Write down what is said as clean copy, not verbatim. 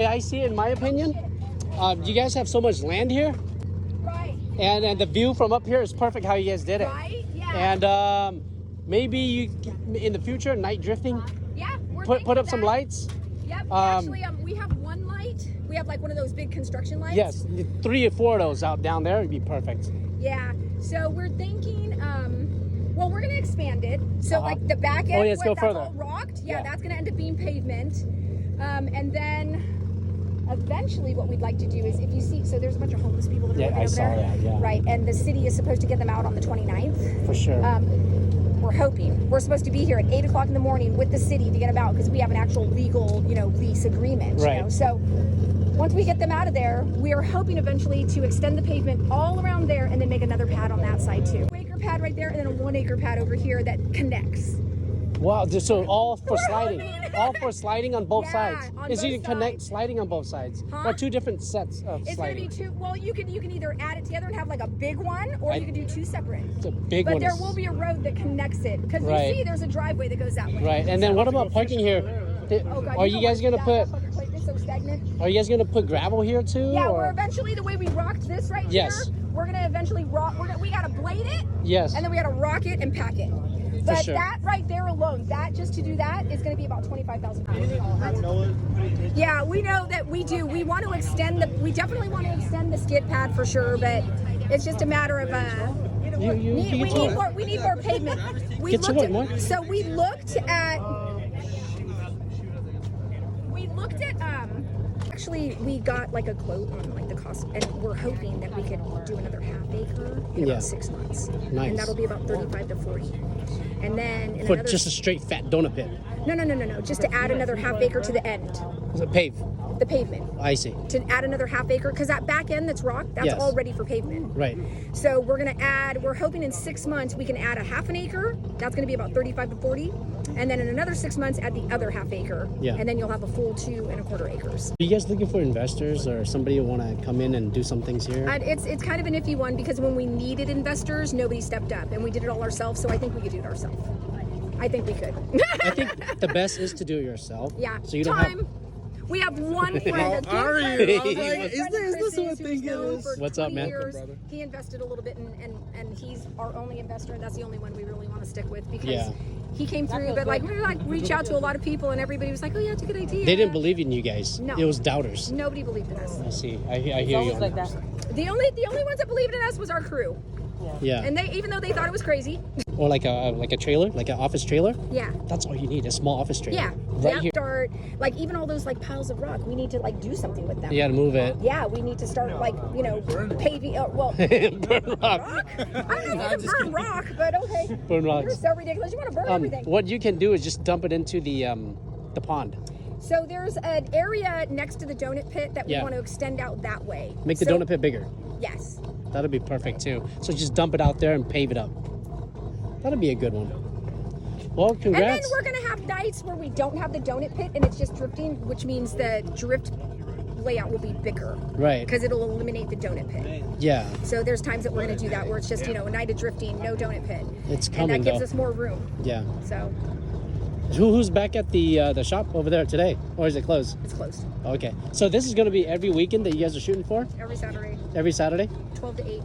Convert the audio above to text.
I see, in my opinion, you guys have so much land here. Right. And the view from up here is perfect how you guys did it. Right, yeah. And maybe you, in the future, night drifting. Yeah, Put up some lights. Yep. Actually, we have one light. We have like one of those big construction lights. Yes, 3 or 4 of those out down there would be perfect. Yeah. So we're thinking, well, we're gonna expand it. So like the back end, let's go further. All rocked. Yeah, that's gonna end up being pavement. And then eventually, what we'd like to do is, if you see, so there's a bunch of homeless people that are living over there. That. Yeah. Right, and the city is supposed to get them out on the 29th. For sure. We're hoping. We're supposed to be here at 8 o'clock in the morning with the city to get them out because we have an actual legal, lease agreement. Right. You know? So once we get them out of there, we are hoping eventually to extend the pavement all around there and then make another pad on that side too. 1 acre pad right there and then a 1 acre pad over here that connects. Wow, so all for sliding. All for sliding on both sides. On Is both you can connect sides. sliding on both sides. Or 2 different sets of It's sliding. gonna be 2. Well, you can either add it together and have like a big one, or you can do 2 separate. It's a big but one. there will be a road that connects it because you see there's a driveway that goes that way. Right, and then what about parking here? Oh God, Are you guys gonna put? It's so stagnant. Are you guys gonna put gravel here too? Yeah, or? we're eventually, the way we rocked this right here, we're gonna eventually rock. We gotta blade it. Yes. And then we gotta rock it and pack it. But sure. that right there alone, just to do that is going to be about $25,000. Yeah, we know that we do. We want to extend we definitely want to extend the skid pad for sure, but it's just a matter of we need more pavement. So we looked at actually, we got like a quote on like the cost, and we're hoping that we could do another half acre in about 6 months. Nice. And that'll be about 35 to 40. And then in Put just a straight fat donut pit. No. Just to add another half acre to the end. Is it pave? The pavement. I see. To add another half acre, because that back end that's rock, that's all ready for pavement. Right. So we're hoping in 6 months we can add a half an acre. That's going to be about 35 to 40. And then in another 6 months, add the other half acre. Yeah. And then you'll have a full 2 1/4 acres. Are you guys looking for investors or somebody who want to come in and do some things here? It's kind of an iffy one because when we needed investors, nobody stepped up, and we did it all ourselves. So I think we could do it ourselves. I think we could. I think the best is to do it yourself. Yeah. So you don't have. We have one friend. How are you? I was like, is this what I think it is? What's up, man? He invested a little bit, and he's our only investor, and that's the only one we really want to stick with because he came through. But we reached out to a lot of people, and everybody was like, "Oh yeah, it's a good idea." They didn't believe in you guys. No. It was doubters. Nobody believed in us. I see. I hear you. Like that. The only ones that believed in us was our crew. Yeah. And even though they thought it was crazy. Or like a trailer, like an office trailer. Yeah. That's all you need, a small office trailer. Yeah. Right here. Start even all those piles of rock. We need to do something with them. You got to move it. Yeah, we need to start paving. Burn rock. I don't know if you can burn rock, but okay. Burn rocks. You're so ridiculous. You want to burn everything. What you can do is just dump it into the pond. So there's an area next to the donut pit that we want to extend out that way. Make the donut pit bigger. Yes. That'll be perfect too. So just dump it out there and pave it up. That'll be a good one. Well, congrats. And then we're going to have nights where we don't have the donut pit and it's just drifting, which means the drift layout will be bigger. Right. Because it'll eliminate the donut pit. Yeah. So there's times that we're going to do that where it's just, a night of drifting, no donut pit. It's coming, and that gives us more room. Yeah. So. Who's back at the shop over there today? Or is it closed? It's closed. Okay. So this is going to be every weekend that you guys are shooting for? Every Saturday. Every Saturday? 12 to 8.